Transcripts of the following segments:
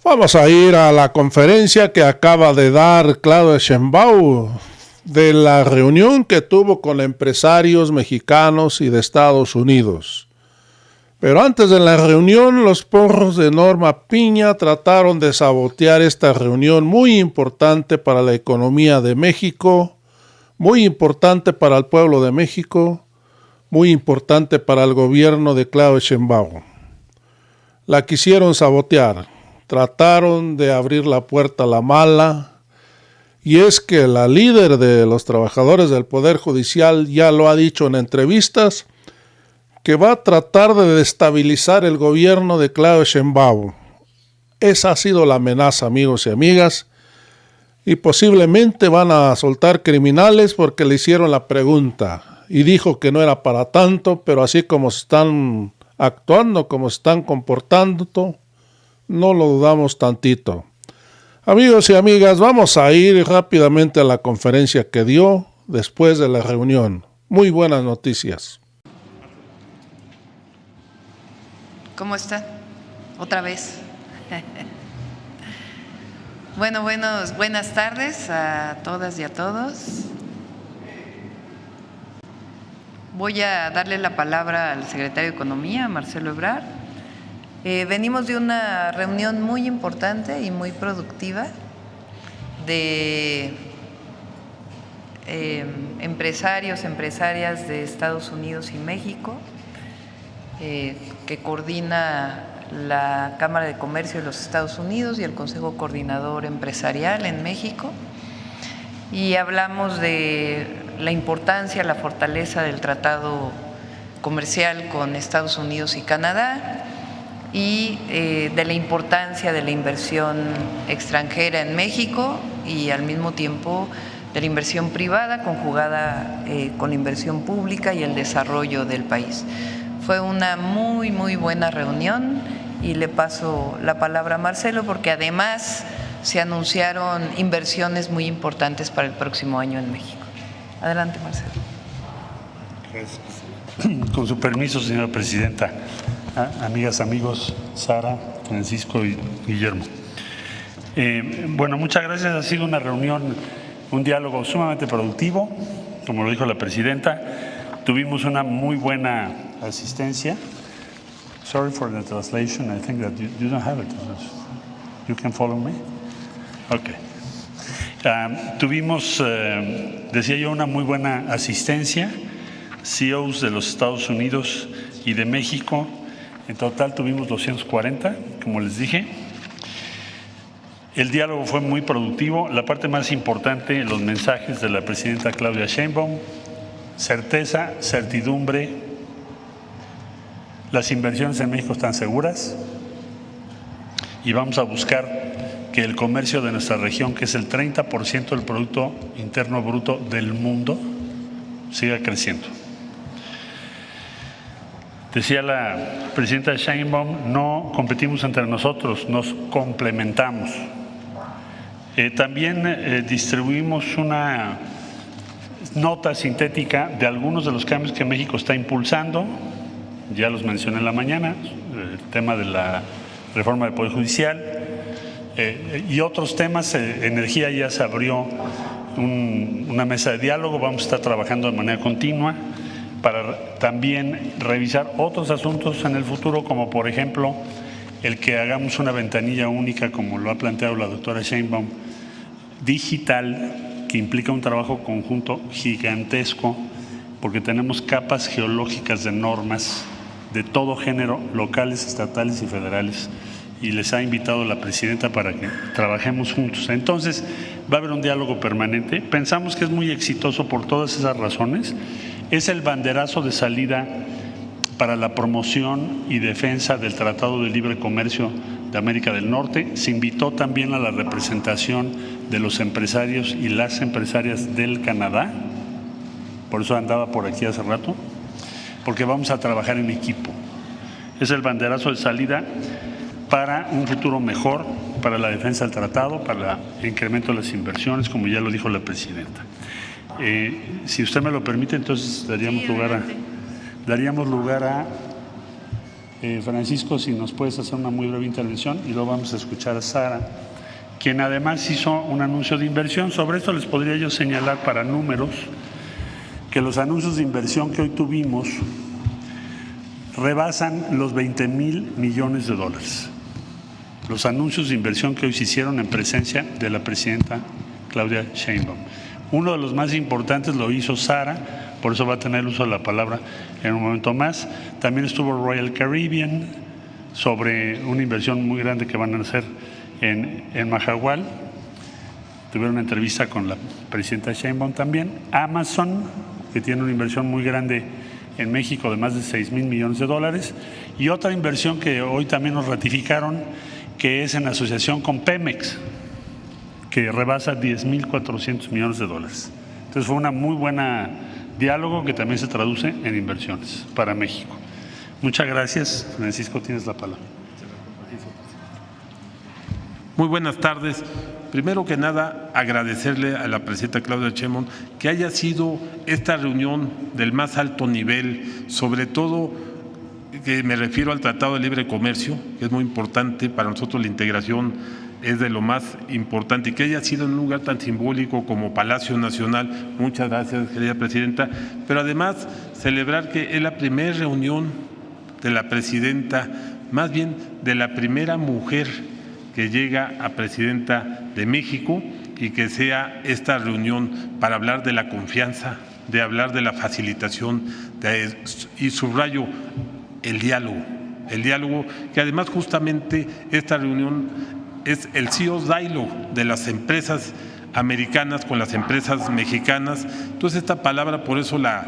Vamos a ir a la conferencia que acaba de dar Claudia Sheinbaum de la reunión que tuvo con empresarios mexicanos y de Estados Unidos. Pero antes de la reunión, los porros de Norma Piña trataron de sabotear esta reunión muy importante para la economía de México, muy importante para el pueblo de México, muy importante para el gobierno de Claudia Sheinbaum. La quisieron sabotear. Trataron de abrir la puerta a la mala, y es que la líder de los trabajadores del Poder Judicial ya lo ha dicho en entrevistas, que va a tratar de destabilizar el gobierno de Claudia Sheinbaum. Esa ha sido la amenaza, amigos y amigas, y posiblemente van a soltar criminales porque le hicieron la pregunta, y dijo que no era para tanto, pero así como se están actuando, como se están comportando, no lo dudamos tantito. Amigos y amigas, vamos a ir rápidamente a la conferencia que dio después de la reunión. Muy buenas noticias. ¿Cómo están? Otra vez. Bueno, buenas tardes a todas y a todos. Voy a darle la palabra al secretario de Economía, Marcelo Ebrard. Venimos de una reunión muy importante y muy productiva de empresarios, empresarias de Estados Unidos y México, que coordina la Cámara de Comercio de los Estados Unidos y el Consejo Coordinador Empresarial en México. Y hablamos de la importancia, la fortaleza del tratado comercial con Estados Unidos y Canadá, y de la importancia de la inversión extranjera en México y al mismo tiempo de la inversión privada conjugada con la inversión pública y el desarrollo del país. Fue una muy buena reunión y le paso la palabra a Marcelo porque además se anunciaron inversiones muy importantes para el próximo año en México. Adelante, Marcelo. Gracias. Con su permiso, señora presidenta. Amigas, amigos, Sara, Francisco y Guillermo. Bueno, muchas gracias. Ha sido una reunión, un diálogo sumamente productivo, como lo dijo la presidenta. Tuvimos una muy buena asistencia. Sorry for the translation. I think that you don't have it. You can follow me? Okay. Tuvimos, decía yo, una muy buena asistencia. CEOs de los Estados Unidos y de México. En total tuvimos 240, como les dije. El diálogo fue muy productivo. La parte más importante, los mensajes de la presidenta Claudia Sheinbaum: certeza, certidumbre. Las inversiones en México están seguras y vamos a buscar que el comercio de nuestra región, que es el 30% del Producto Interno Bruto del mundo, siga creciendo. Decía la presidenta Sheinbaum, no competimos entre nosotros, nos complementamos. También distribuimos una nota sintética de algunos de los cambios que México está impulsando. Ya los mencioné en la mañana, el tema de la reforma del Poder Judicial y otros temas. Energía, ya se abrió una mesa de diálogo, vamos a estar trabajando de manera continua para también revisar otros asuntos en el futuro, como por ejemplo el que hagamos una ventanilla única, como lo ha planteado la doctora Sheinbaum, digital, que implica un trabajo conjunto gigantesco, porque tenemos capas geológicas de normas de todo género, locales, estatales y federales, y les ha invitado la presidenta para que trabajemos juntos. Entonces, va a haber un diálogo permanente. Pensamos que es muy exitoso por todas esas razones. Es el banderazo de salida para la promoción y defensa del Tratado de Libre Comercio de América del Norte. Se invitó también a la representación de los empresarios y las empresarias del Canadá, por eso andaba por aquí hace rato, porque vamos a trabajar en equipo. Es el banderazo de salida para un futuro mejor, para la defensa del tratado, para el incremento de las inversiones, como ya lo dijo la presidenta. Si usted me lo permite, entonces daríamos lugar a Francisco, si nos puedes hacer una muy breve intervención y luego vamos a escuchar a Sara, quien además hizo un anuncio de inversión. Sobre esto les podría yo señalar para números que los anuncios de inversión que hoy tuvimos rebasan los 20,000 millones de dólares. Los anuncios de inversión que hoy se hicieron en presencia de la presidenta Claudia Sheinbaum. Uno de los más importantes lo hizo Sara, por eso va a tener el uso de la palabra en un momento más. También estuvo Royal Caribbean sobre una inversión muy grande que van a hacer en Mahahual. Tuvieron una entrevista con la presidenta Sheinbaum también. Amazon, que tiene una inversión muy grande en México de más de 6,000 millones de dólares. Y otra inversión que hoy también nos ratificaron, que es en asociación con Pemex, que rebasa 10,400 millones de dólares. Entonces fue una muy buena diálogo que también se traduce en inversiones para México. Muchas gracias. Francisco, tienes la palabra. Muy buenas tardes. Primero que nada, agradecerle a la presidenta Claudia Sheinbaum que haya sido esta reunión del más alto nivel, sobre todo que me refiero al Tratado de Libre Comercio, que es muy importante para nosotros. La integración es de lo más importante, y que haya sido en un lugar tan simbólico como Palacio Nacional. Muchas gracias, querida presidenta. Pero además, celebrar que es la primera reunión de la presidenta, más bien de la primera mujer que llega a presidenta de México, y que sea esta reunión para hablar de la confianza, de hablar de la facilitación, y subrayo el diálogo, que además justamente esta reunión es el CEO's Dialogue de las empresas americanas con las empresas mexicanas. Entonces esta palabra por eso la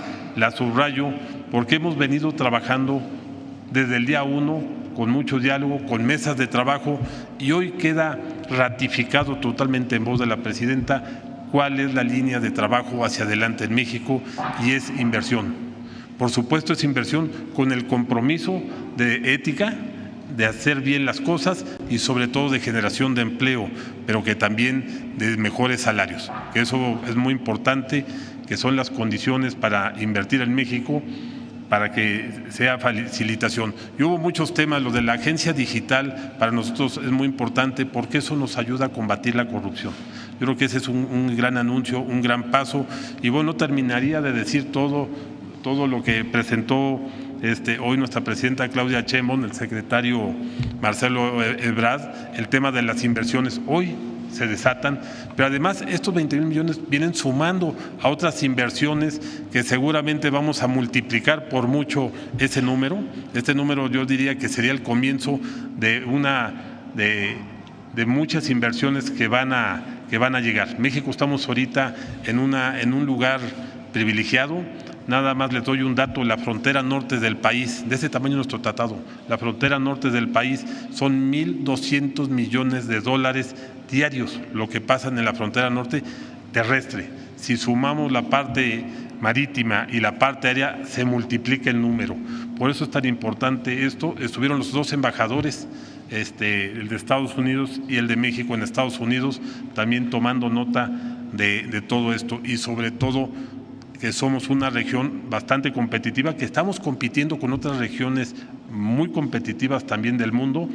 subrayo, porque hemos venido trabajando desde el día 1 con mucho diálogo, con mesas de trabajo, y hoy queda ratificado totalmente en voz de la presidenta cuál es la línea de trabajo hacia adelante en México, y es inversión. Por supuesto, es inversión con el compromiso de ética, de hacer bien las cosas y sobre todo de generación de empleo, pero que también de mejores salarios, que eso es muy importante, que son las condiciones para invertir en México, para que sea facilitación. Y hubo muchos temas. Lo de la agencia digital para nosotros es muy importante, porque eso nos ayuda a combatir la corrupción. Yo creo que ese es un gran anuncio, un gran paso. Y bueno, terminaría de decir todo lo que presentó hoy nuestra presidenta Claudia Sheinbaum, el secretario Marcelo Ebrard. El tema de las inversiones hoy se desatan, pero además estos 20,000 millones vienen sumando a otras inversiones que seguramente vamos a multiplicar por mucho ese número. Este número yo diría que sería el comienzo de muchas inversiones que van a llegar. México estamos ahorita en un lugar privilegiado. Nada más les doy un dato: la frontera norte del país, de ese tamaño nuestro tratado, la frontera norte del país son 1,200 millones de dólares diarios lo que pasan en la frontera norte terrestre. Si sumamos la parte marítima y la parte aérea, se multiplica el número. Por eso es tan importante esto. Estuvieron los dos embajadores, el de Estados Unidos y el de México en Estados Unidos, también tomando nota de todo esto, y sobre todo que somos una región bastante competitiva, que estamos compitiendo con otras regiones muy competitivas también del mundo,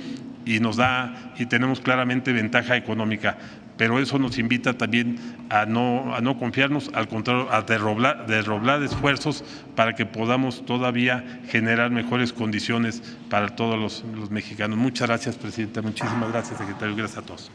y tenemos claramente ventaja económica, pero eso nos invita también a no confiarnos, al contrario, a derroblar esfuerzos para que podamos todavía generar mejores condiciones para todos los mexicanos. Muchas gracias, presidenta. Muchísimas gracias, secretario. Gracias a todos.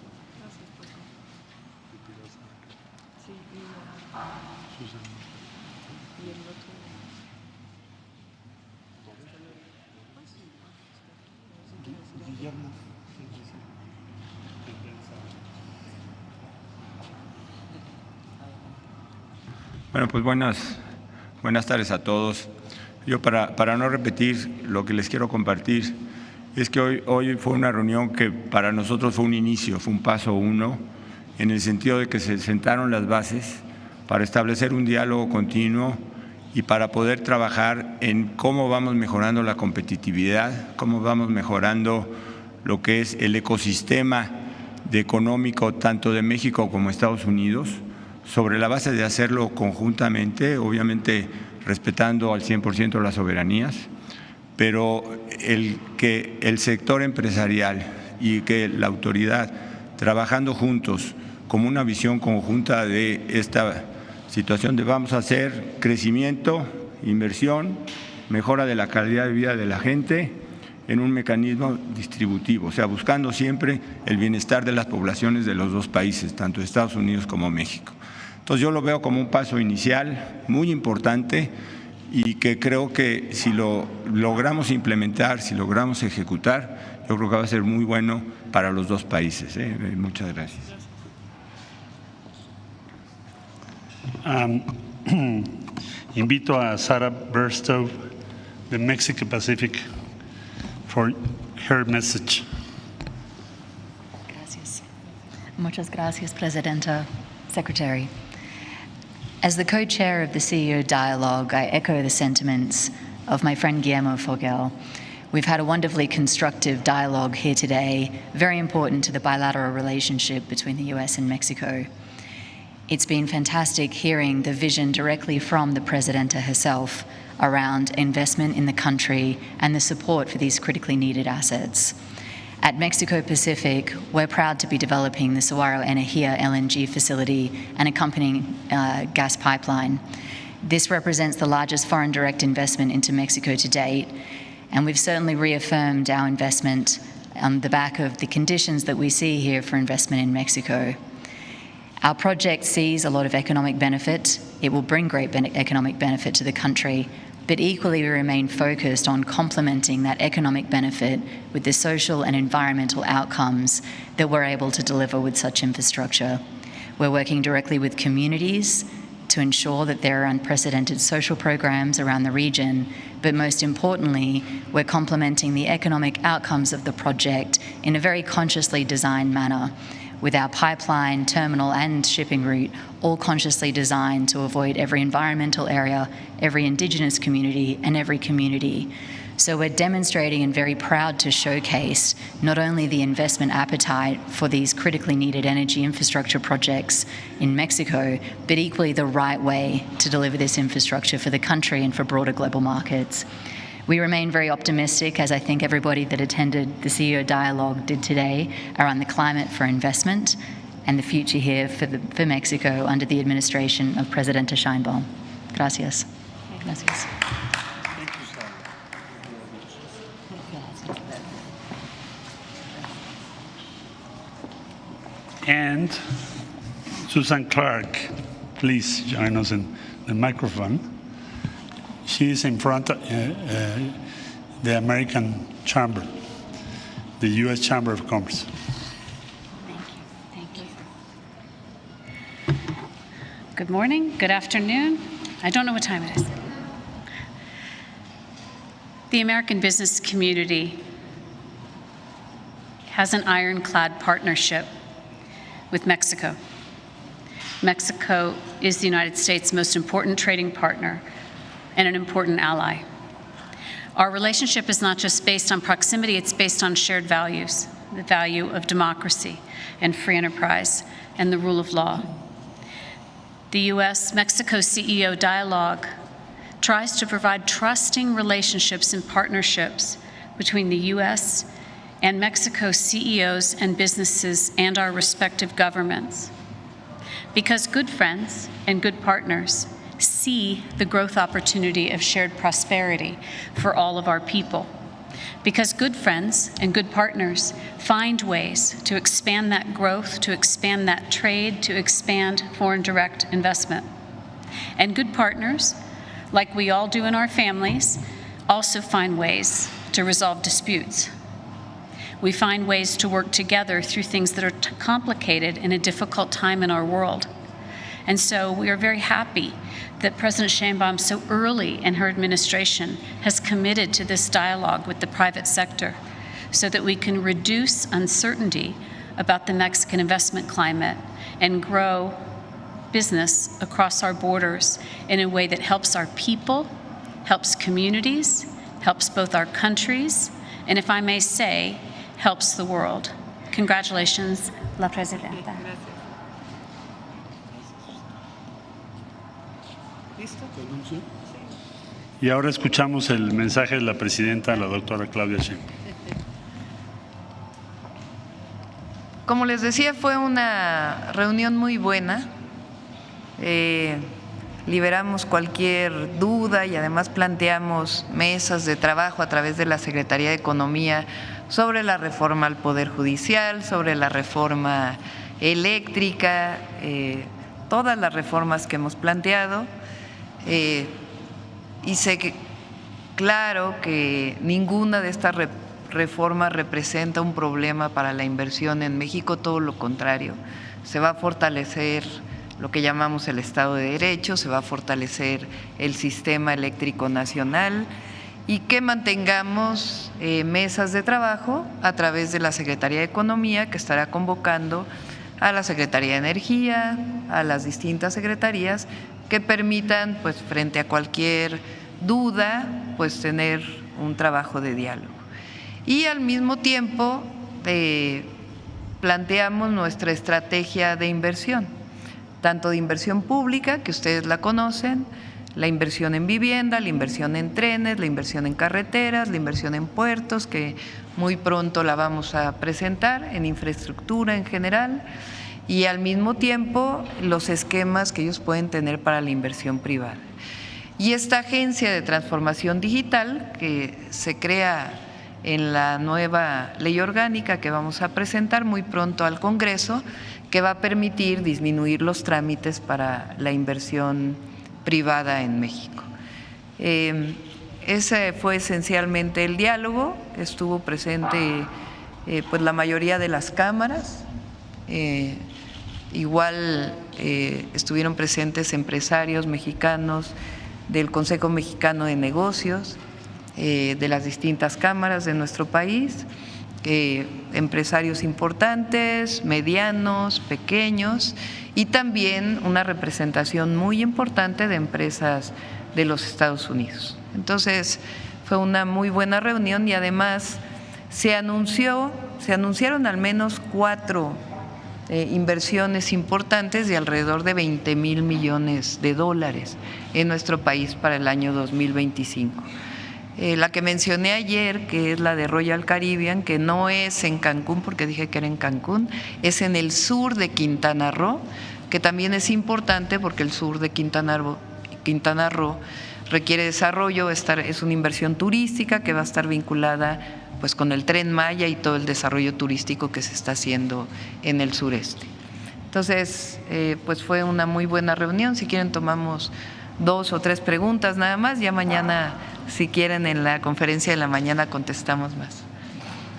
Bueno, pues buenas tardes a todos. Yo para no repetir, lo que les quiero compartir es que hoy fue una reunión que para nosotros fue un inicio, fue un paso 1, en el sentido de que se sentaron las bases para establecer un diálogo continuo y para poder trabajar en cómo vamos mejorando la competitividad, cómo vamos mejorando lo que es el ecosistema económico tanto de México como Estados Unidos, sobre la base de hacerlo conjuntamente, obviamente respetando al 100% las soberanías. pero que el sector empresarial y que la autoridad, trabajando juntos como una visión conjunta de esta situación de vamos a hacer crecimiento, inversión, mejora de la calidad de vida de la gente en un mecanismo distributivo, o sea, buscando siempre el bienestar de las poblaciones de los dos países, tanto Estados Unidos como México. Entonces yo lo veo como un paso inicial muy importante y que creo que si lo logramos implementar, si logramos ejecutar, yo creo que va a ser muy bueno para los dos países. Muchas gracias. Invito a Sarah Burstow de Mexico Pacific for her message. Gracias. Muchas gracias, Presidenta, Secretary. As the co-chair of the CEO Dialogue, I echo the sentiments of my friend Guillermo Fogel. We've had a wonderfully constructive dialogue here today, very important to the bilateral relationship between the US and Mexico. It's been fantastic hearing the vision directly from the Presidenta herself around investment in the country and the support for these critically needed assets. At Mexico Pacific, we're proud to be developing the Saguaro Energía LNG facility and accompanying gas pipeline. This represents the largest foreign direct investment into Mexico to date, and we've certainly reaffirmed our investment on the back of the conditions that we see here for investment in Mexico. Our project sees a lot of economic benefit. It will bring great economic benefit to the country, but equally we remain focused on complementing that economic benefit with the social and environmental outcomes that we're able to deliver with such infrastructure. We're working directly with communities to ensure that there are unprecedented social programs around the region, but most importantly, we're complementing the economic outcomes of the project in a very consciously designed manner, with our pipeline, terminal and shipping route all consciously designed to avoid every environmental area, every Indigenous community and every community. So we're demonstrating and very proud to showcase not only the investment appetite for these critically needed energy infrastructure projects in Mexico, but equally the right way to deliver this infrastructure for the country and for broader global markets. We remain very optimistic, as I think everybody that attended the CEO Dialogue did today, around the climate for investment and the future here for Mexico under the administration of Presidenta Sheinbaum. Gracias. Gracias. Thank you, Sarah. And Susan Clark, please join us in the microphone. She is in front of the American Chamber, the U.S. Chamber of Commerce. Thank you. Good morning, good afternoon. I don't know what time it is. The American business community has an ironclad partnership with Mexico. Mexico is the United States' most important trading partner and an important ally. Our relationship is not just based on proximity, it's based on shared values, the value of democracy and free enterprise and the rule of law. The U.S.-Mexico CEO Dialogue tries to provide trusting relationships and partnerships between the U.S. and Mexico CEOs and businesses and our respective governments. Because good friends and good partners see the growth opportunity of shared prosperity for all of our people. Because good friends and good partners find ways to expand that growth, to expand that trade, to expand foreign direct investment. And good partners, like we all do in our families, also find ways to resolve disputes. We find ways to work together through things that are complicated in a difficult time in our world. And so we are very happy that President Sheinbaum so early in her administration has committed to this dialogue with the private sector so that we can reduce uncertainty about the Mexican investment climate and grow business across our borders in a way that helps our people, helps communities, helps both our countries, and if I may say, helps the world. Congratulations, La Presidenta. Y ahora escuchamos el mensaje de la presidenta, la doctora Claudia Sheinbaum. Como les decía, fue una reunión muy buena. Liberamos cualquier duda y además planteamos mesas de trabajo a través de la Secretaría de Economía sobre la reforma al Poder Judicial, sobre la reforma eléctrica, todas las reformas que hemos planteado. Y sé que, claro, que ninguna de estas reformas representa un problema para la inversión en México, todo lo contrario. Se va a fortalecer lo que llamamos el Estado de Derecho, se va a fortalecer el sistema eléctrico nacional y que mantengamos mesas de trabajo a través de la Secretaría de Economía, que estará convocando a la Secretaría de Energía, a las distintas secretarías, que permitan, pues, frente a cualquier duda, pues, tener un trabajo de diálogo. Y al mismo tiempo planteamos nuestra estrategia de inversión, tanto de inversión pública, que ustedes la conocen, la inversión en vivienda, la inversión en trenes, la inversión en carreteras, la inversión en puertos, que muy pronto la vamos a presentar, en infraestructura en general, y al mismo tiempo los esquemas que ellos pueden tener para la inversión privada. Y esta agencia de transformación digital que se crea en la nueva ley orgánica que vamos a presentar muy pronto al Congreso, que va a permitir disminuir los trámites para la inversión privada en México. Ese fue esencialmente el diálogo. Estuvo presente pues la mayoría de las cámaras. Igual estuvieron presentes empresarios mexicanos del Consejo Mexicano de Negocios, de las distintas cámaras de nuestro país, empresarios importantes, medianos, pequeños, y también una representación muy importante de empresas de los Estados Unidos. Entonces, fue una muy buena reunión y además se anunciaron al menos 4 inversiones importantes de alrededor de 20,000 millones de dólares en nuestro país para el año 2025. La que mencioné ayer, que es la de Royal Caribbean, que no es en Cancún, porque dije que era en Cancún, es en el sur de Quintana Roo, que también es importante porque el sur de Quintana Roo requiere desarrollo, es una inversión turística que va a estar vinculada pues con el Tren Maya y todo el desarrollo turístico que se está haciendo en el sureste. Entonces, pues fue una muy buena reunión. Si quieren tomamos 2 o 3 preguntas nada más, ya mañana, si quieren, en la conferencia de la mañana contestamos más.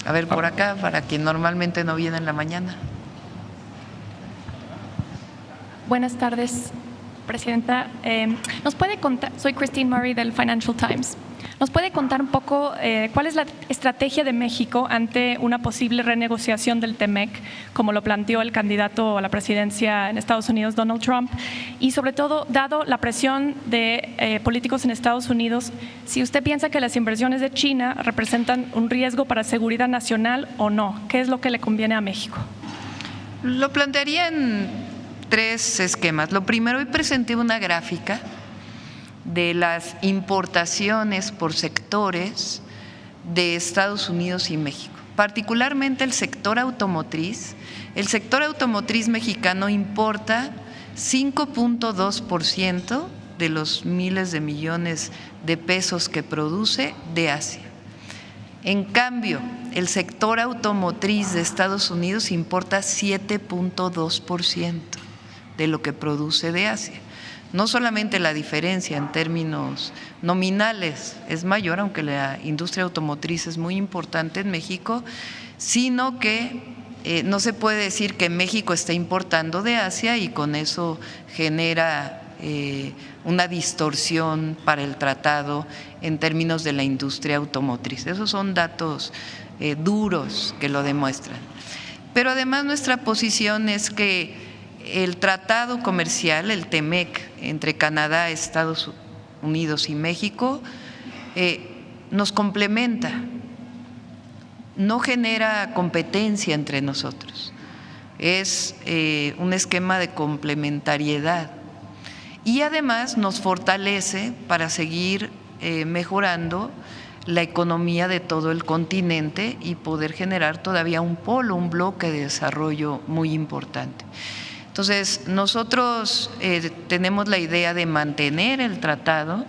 A ver, por acá, para quien normalmente no viene en la mañana. Buenas tardes, Presidenta. ¿Nos puede contar? Soy Christine Murray del Financial Times. ¿Nos puede contar un poco cuál es la estrategia de México ante una posible renegociación del TEMEC, como lo planteó el candidato a la presidencia en Estados Unidos, Donald Trump? Y sobre todo, dado la presión de políticos en Estados Unidos, si usted piensa que las inversiones de China representan un riesgo para seguridad nacional o no, ¿qué es lo que le conviene a México? Lo plantearía en 3 esquemas. Lo primero, hoy presenté una gráfica de las importaciones por sectores de Estados Unidos y México, particularmente el sector automotriz. El sector automotriz mexicano importa 5.2% de los miles de millones de pesos que produce de Asia. En cambio, el sector automotriz de Estados Unidos importa 7.2% de lo que produce de Asia. No solamente la diferencia en términos nominales es mayor, aunque la industria automotriz es muy importante en México, sino que no se puede decir que México está importando de Asia y con eso genera una distorsión para el tratado en términos de la industria automotriz. Esos son datos duros que lo demuestran. Pero además nuestra posición es que el tratado comercial, el TEMEC, entre Canadá, Estados Unidos y México, nos complementa, no genera competencia entre nosotros, es un esquema de complementariedad y además nos fortalece para seguir mejorando la economía de todo el continente y poder generar todavía un polo, un bloque de desarrollo muy importante. Entonces, nosotros tenemos la idea de mantener el tratado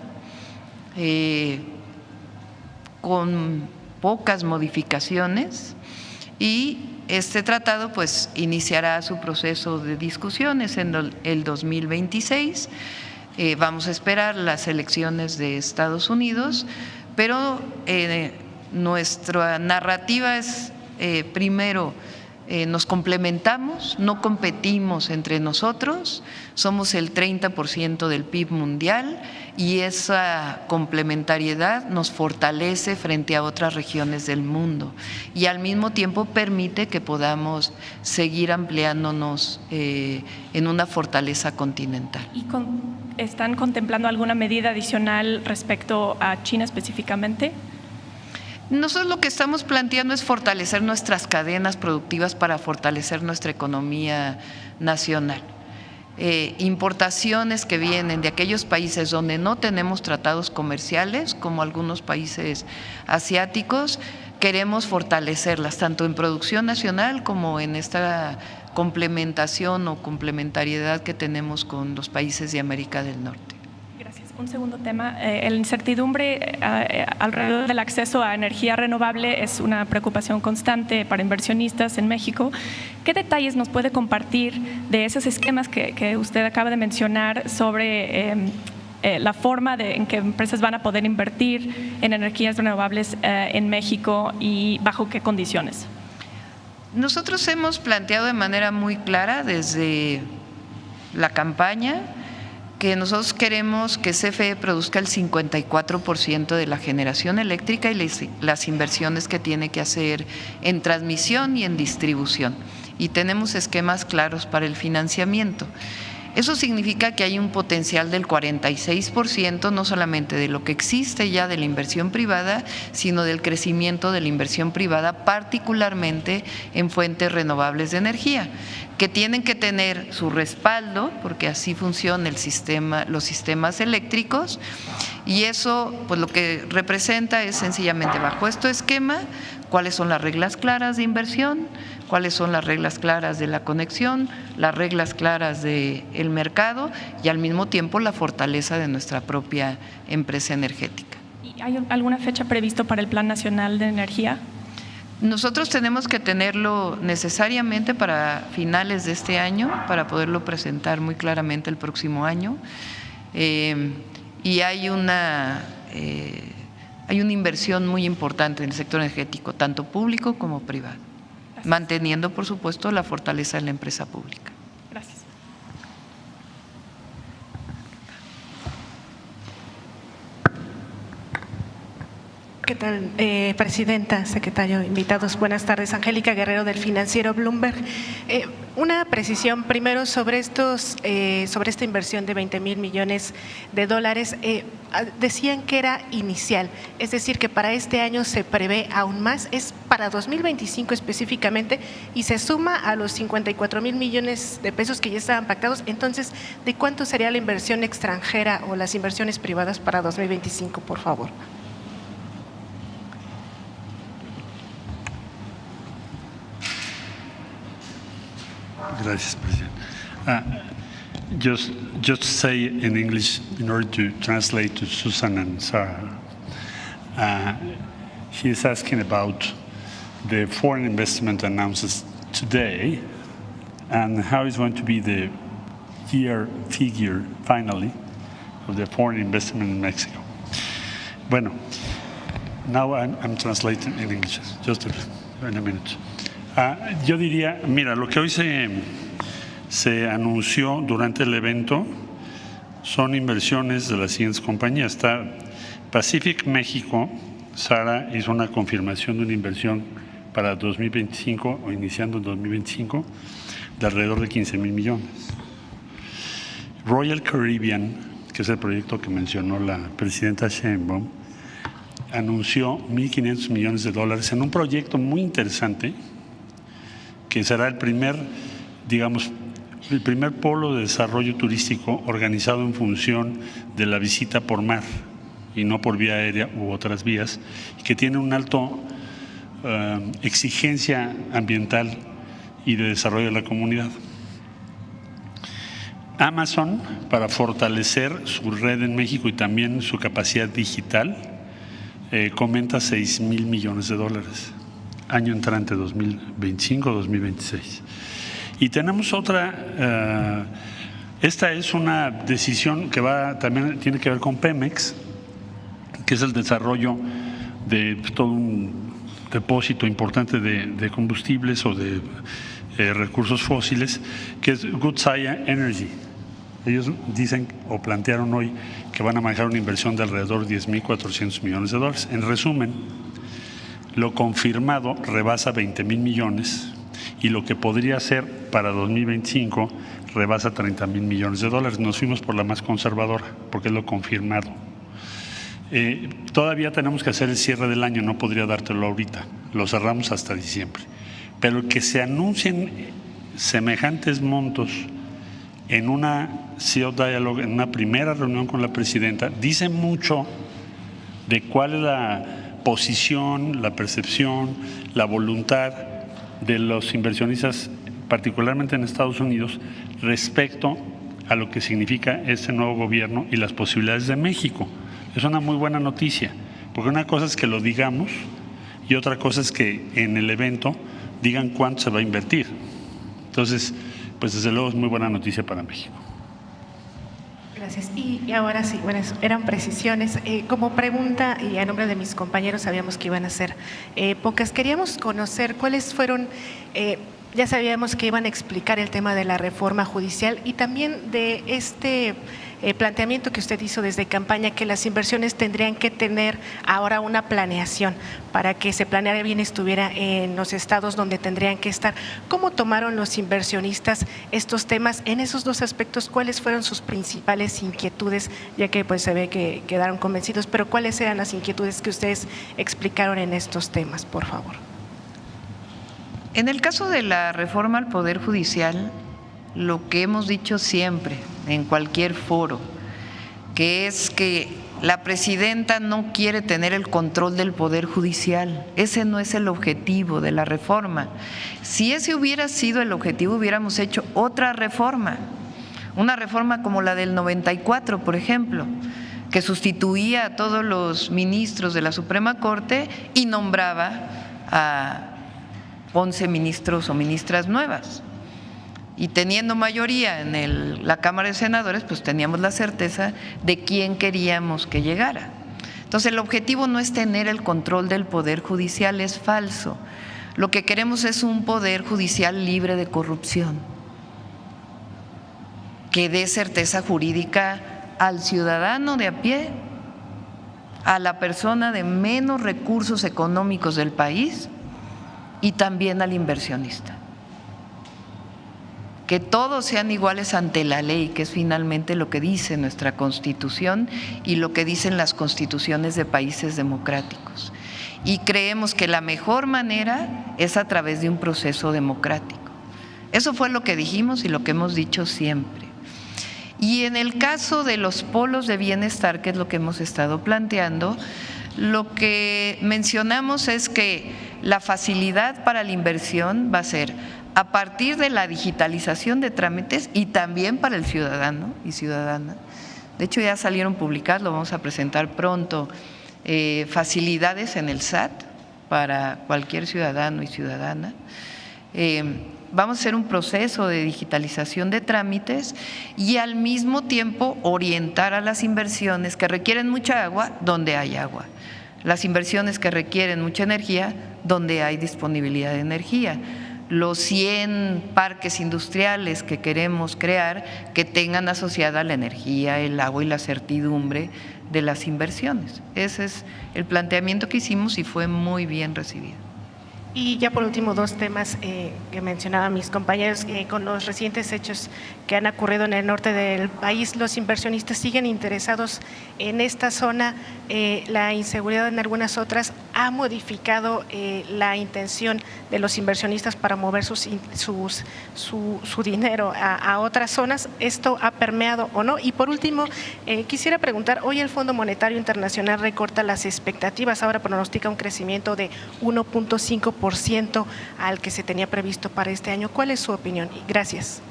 con pocas modificaciones, y este tratado pues iniciará su proceso de discusiones en el 2026. Vamos a esperar las elecciones de Estados Unidos, pero nuestra narrativa es primero, nos complementamos, no competimos entre nosotros, somos el 30% del PIB mundial y esa complementariedad nos fortalece frente a otras regiones del mundo y al mismo tiempo permite que podamos seguir ampliándonos en una fortaleza continental. ¿Y están contemplando alguna medida adicional respecto a China específicamente? Nosotros lo que estamos planteando es fortalecer nuestras cadenas productivas para fortalecer nuestra economía nacional. Importaciones que vienen de aquellos países donde no tenemos tratados comerciales, como algunos países asiáticos, queremos fortalecerlas tanto en producción nacional como en esta complementación o complementariedad que tenemos con los países de América del Norte. Un segundo tema, la incertidumbre alrededor del acceso a energía renovable es una preocupación constante para inversionistas en México. ¿Qué detalles nos puede compartir de esos esquemas que usted acaba de mencionar sobre la forma en que empresas van a poder invertir en energías renovables en México y bajo qué condiciones? Nosotros hemos planteado de manera muy clara desde la campaña que nosotros queremos que CFE produzca el 54% de la generación eléctrica y las inversiones que tiene que hacer en transmisión y en distribución. Y tenemos esquemas claros para el financiamiento. Eso significa que hay un potencial del 46%, no solamente de lo que existe ya de la inversión privada, sino del crecimiento de la inversión privada, particularmente en fuentes renovables de energía, que tienen que tener su respaldo, porque así funciona el sistema, los sistemas eléctricos, y eso pues lo que representa es sencillamente bajo este esquema cuáles son las reglas claras de inversión, cuáles son las reglas claras de la conexión, las reglas claras del mercado y al mismo tiempo la fortaleza de nuestra propia empresa energética. ¿Y hay alguna fecha prevista para el Plan Nacional de Energía? Nosotros tenemos que tenerlo necesariamente para finales de este año, para poderlo presentar muy claramente el próximo año. Y hay una inversión muy importante en el sector energético, tanto público como privado, manteniendo, por supuesto, la fortaleza de la empresa pública. Gracias. ¿Qué tal, presidenta, secretario, invitados? Buenas tardes. Angélica Guerrero del financiero Bloomberg. Una precisión primero sobre esta inversión de 20,000 millones de dólares. Decían que era inicial, es decir, que para este año se prevé aún más, es para 2025 específicamente y se suma a los 54,000 millones de pesos que ya estaban pactados. Entonces, ¿de cuánto sería la inversión extranjera o las inversiones privadas para 2025, por favor? Gracias, President. Just say in English in order to translate to Susan and Sarah. She is asking about the foreign investment announced today and how is going to be the year figure finally of the foreign investment in Mexico. Bueno, now I'm translating in English, just in a minute. Yo diría, mira, lo que hoy se anunció durante el evento son inversiones de las siguientes compañías. Está Pacific México, Sara hizo una confirmación de una inversión para 2025 o iniciando en 2025 de alrededor de 15,000 millones. Royal Caribbean, que es el proyecto que mencionó la presidenta Sheinbaum, anunció 1,500 millones de dólares en un proyecto muy interesante que será el primer polo de desarrollo turístico organizado en función de la visita por mar. y no por vía aérea u otras vías, y que tiene un alto exigencia ambiental y de desarrollo de la comunidad. Amazon, para fortalecer su red en México y también su capacidad digital, comenta $6,000 millones, año entrante 2025-2026. Y tenemos otra, esta es una decisión que también tiene que ver con Pemex, que es el desarrollo de todo un depósito importante de combustibles o de recursos fósiles, que es Woodside Energy. Ellos dicen o plantearon hoy que van a manejar una inversión de alrededor de $10,400 millones. En resumen, lo confirmado rebasa $20,000 millones y lo que podría ser para 2025 rebasa $30,000 millones. Nos fuimos por la más conservadora porque es lo confirmado. Todavía tenemos que hacer el cierre del año, no podría dártelo ahorita, lo cerramos hasta diciembre. Pero que se anuncien semejantes montos en una CEO Dialogue, en una primera reunión con la presidenta, dice mucho de cuál es la posición, la percepción, la voluntad de los inversionistas, particularmente en Estados Unidos, respecto a lo que significa este nuevo gobierno y las posibilidades de México. Es una muy buena noticia, porque una cosa es que lo digamos y otra cosa es que en el evento digan cuánto se va a invertir. Entonces, pues desde luego es muy buena noticia para México. Gracias. Y ahora sí, bueno, eran precisiones. Como pregunta, y a nombre de mis compañeros sabíamos que iban a ser pocas, queríamos conocer cuáles fueron, ya sabíamos que iban a explicar el tema de la reforma judicial y también de este planteamiento que usted hizo desde campaña, que las inversiones tendrían que tener ahora una planeación para que se planeara bien, estuviera en los estados donde tendrían que estar. ¿Cómo tomaron los inversionistas estos temas? En esos dos aspectos, ¿cuáles fueron sus principales inquietudes? Ya que pues se ve que quedaron convencidos, pero ¿cuáles eran las inquietudes que ustedes explicaron en estos temas, por favor? En el caso de la reforma al Poder Judicial, lo que hemos dicho siempre en cualquier foro, que es que la presidenta no quiere tener el control del Poder Judicial. Ese no es el objetivo de la reforma. Si ese hubiera sido el objetivo, hubiéramos hecho otra reforma, una reforma como la del 94, por ejemplo, que sustituía a todos los ministros de la Suprema Corte y nombraba a 11 ministros o ministras nuevas. Y teniendo mayoría en la Cámara de Senadores, pues teníamos la certeza de quién queríamos que llegara. Entonces, el objetivo no es tener el control del Poder Judicial, es falso. Lo que queremos es un Poder Judicial libre de corrupción, que dé certeza jurídica al ciudadano de a pie, a la persona de menos recursos económicos del país y también al inversionista. Que todos sean iguales ante la ley, que es finalmente lo que dice nuestra Constitución y lo que dicen las constituciones de países democráticos. Y creemos que la mejor manera es a través de un proceso democrático. Eso fue lo que dijimos y lo que hemos dicho siempre. Y en el caso de los polos de bienestar, que es lo que hemos estado planteando, lo que mencionamos es que la facilidad para la inversión va a ser a partir de la digitalización de trámites y también para el ciudadano y ciudadana. De hecho, ya salieron publicadas, lo vamos a presentar pronto, facilidades en el SAT para cualquier ciudadano y ciudadana. Vamos a hacer un proceso de digitalización de trámites y al mismo tiempo orientar a las inversiones que requieren mucha agua donde hay agua, las inversiones que requieren mucha energía donde hay disponibilidad de energía. Los 100 parques industriales que queremos crear que tengan asociada la energía, el agua y la certidumbre de las inversiones. Ese es el planteamiento que hicimos y fue muy bien recibido. Y ya por último, dos temas que mencionaban mis compañeros. Con los recientes hechos que han ocurrido en el norte del país, los inversionistas siguen interesados en esta zona, la inseguridad en algunas otras. ha modificado la intención de los inversionistas para mover su dinero a otras zonas. ¿Esto ha permeado o no? Y por último, quisiera preguntar, hoy el Fondo Monetario Internacional recorta las expectativas, ahora pronostica un crecimiento de 1.5% al que se tenía previsto para este año. ¿Cuál es su opinión? Gracias.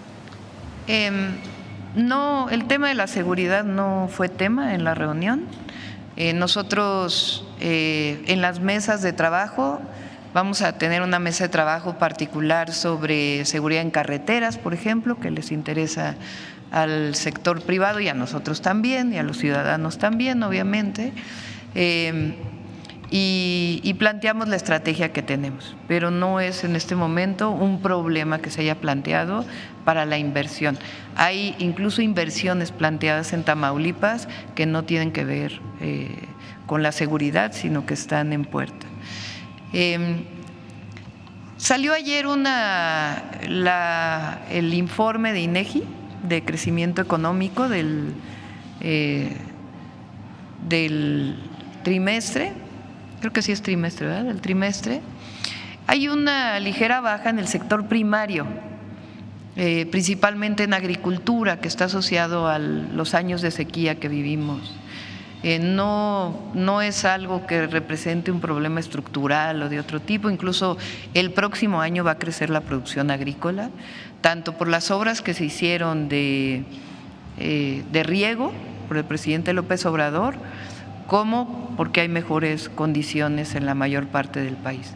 No, el tema de la seguridad no fue tema en la reunión. Nosotros en las mesas de trabajo vamos a tener una mesa de trabajo particular sobre seguridad en carreteras, por ejemplo, que les interesa al sector privado y a nosotros también, y a los ciudadanos también, obviamente. Y planteamos la estrategia que tenemos, pero no es en este momento un problema que se haya planteado para la inversión. Hay incluso inversiones planteadas en Tamaulipas que no tienen que ver con la seguridad, sino que están en puerta. Salió ayer el informe de INEGI de crecimiento económico del trimestre. Creo que sí es trimestre, ¿verdad? Del trimestre. Hay una ligera baja en el sector primario, principalmente en agricultura, que está asociado a los años de sequía que vivimos. No es algo que represente un problema estructural o de otro tipo. Incluso el próximo año va a crecer la producción agrícola, tanto por las obras que se hicieron de riego por el presidente López Obrador, como porque hay mejores condiciones en la mayor parte del país.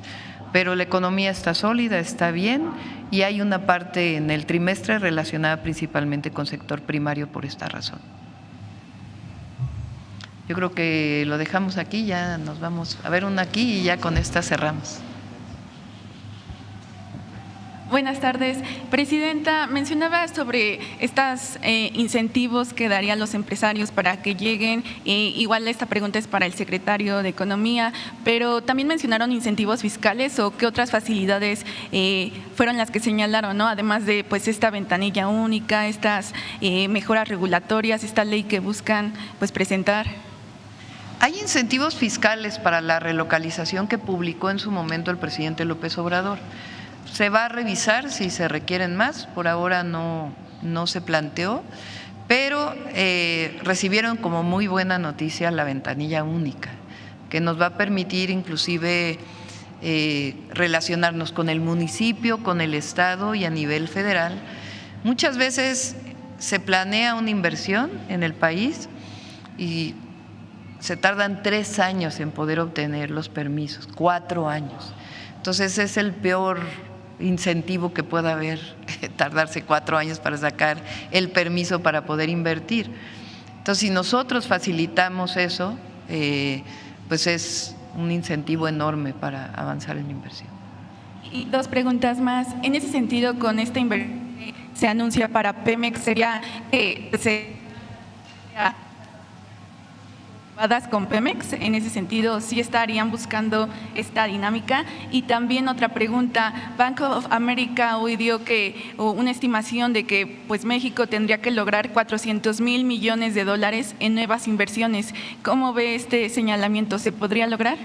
Pero la economía está sólida, está bien, y hay una parte en el trimestre relacionada principalmente con sector primario por esta razón. Yo creo que lo dejamos aquí, ya nos vamos a ver una aquí y ya con esta cerramos. Buenas tardes. Presidenta, mencionaba sobre estos incentivos que darían los empresarios para que lleguen. Igual esta pregunta es para el secretario de Economía, pero también mencionaron incentivos fiscales o qué otras facilidades fueron las que señalaron, ¿no? Además de pues esta ventanilla única, estas mejoras regulatorias, esta ley que buscan pues presentar. Hay incentivos fiscales para la relocalización que publicó en su momento el presidente López Obrador. Se va a revisar si se requieren más, por ahora no se planteó, pero recibieron como muy buena noticia la ventanilla única, que nos va a permitir inclusive relacionarnos con el municipio, con el estado y a nivel federal. Muchas veces se planea una inversión en el país y se tardan 3 años en poder obtener los permisos, 4 años. Entonces es el peor incentivo que pueda haber, tardarse 4 años para sacar el permiso para poder invertir. Entonces, si nosotros facilitamos eso, pues es un incentivo enorme para avanzar en la inversión. Y 2 preguntas más. En ese sentido, con esta inversión que se anuncia para Pemex, sería con Pemex, en ese sentido sí estarían buscando esta dinámica. Y también otra pregunta, Bank of America hoy dio que una estimación de que pues México tendría que lograr $400,000 millones en nuevas inversiones. ¿Cómo ve este señalamiento? ¿Se podría lograr?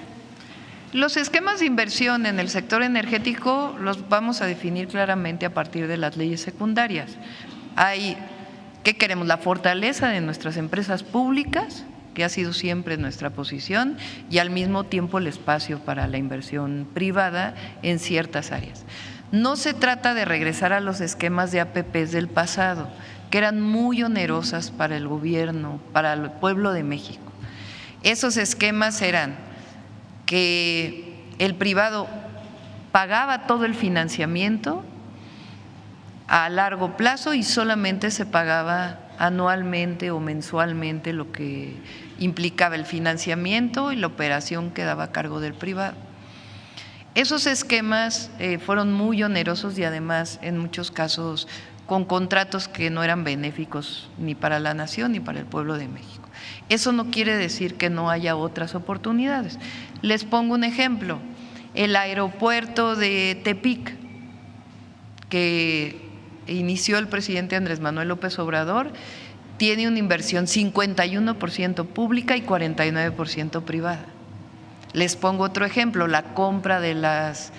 Los esquemas de inversión en el sector energético los vamos a definir claramente a partir de las leyes secundarias. ¿Qué queremos? La fortaleza de nuestras empresas públicas, que ha sido siempre nuestra posición, y al mismo tiempo el espacio para la inversión privada en ciertas áreas. No se trata de regresar a los esquemas de APPs del pasado, que eran muy onerosas para el gobierno, para el pueblo de México. Esos esquemas eran que el privado pagaba todo el financiamiento a largo plazo y solamente se pagaba anualmente o mensualmente lo que implicaba el financiamiento y la operación quedaba a cargo del privado. Esos esquemas fueron muy onerosos y además en muchos casos con contratos que no eran benéficos ni para la nación ni para el pueblo de México. Eso no quiere decir que no haya otras oportunidades. Les pongo un ejemplo, el aeropuerto de Tepic, que inició el presidente Andrés Manuel López Obrador, tiene una inversión 51% pública y 49% privada. Les pongo otro ejemplo, la compra de las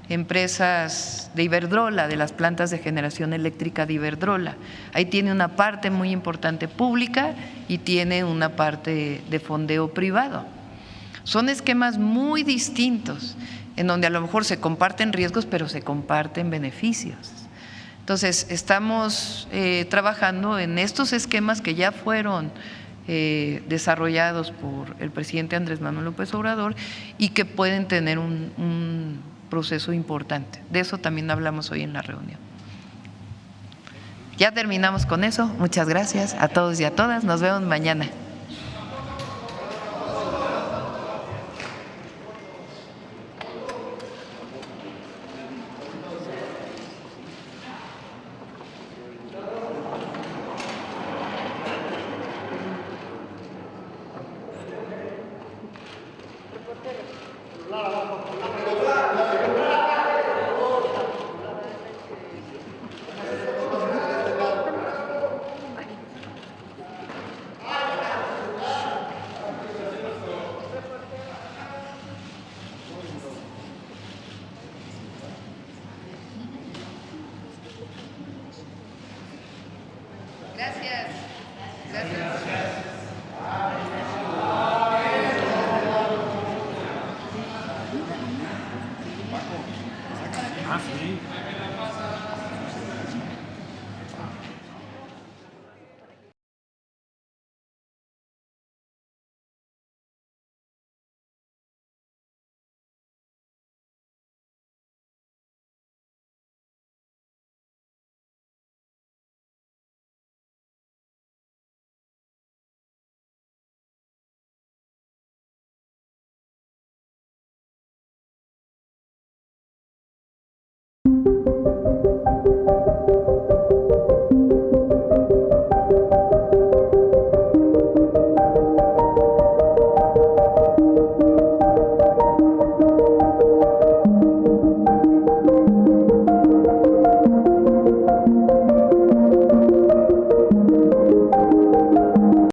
empresas de Iberdrola, de las plantas de generación eléctrica de Iberdrola. Ahí tiene una parte muy importante pública y tiene una parte de fondeo privado. Son esquemas muy distintos, en donde a lo mejor se comparten riesgos, pero se comparten beneficios. Entonces, estamos trabajando en estos esquemas que ya fueron desarrollados por el presidente Andrés Manuel López Obrador y que pueden tener un proceso importante. De eso también hablamos hoy en la reunión. Ya terminamos con eso. Muchas gracias a todos y a todas. Nos vemos mañana. Gracias. Gracias.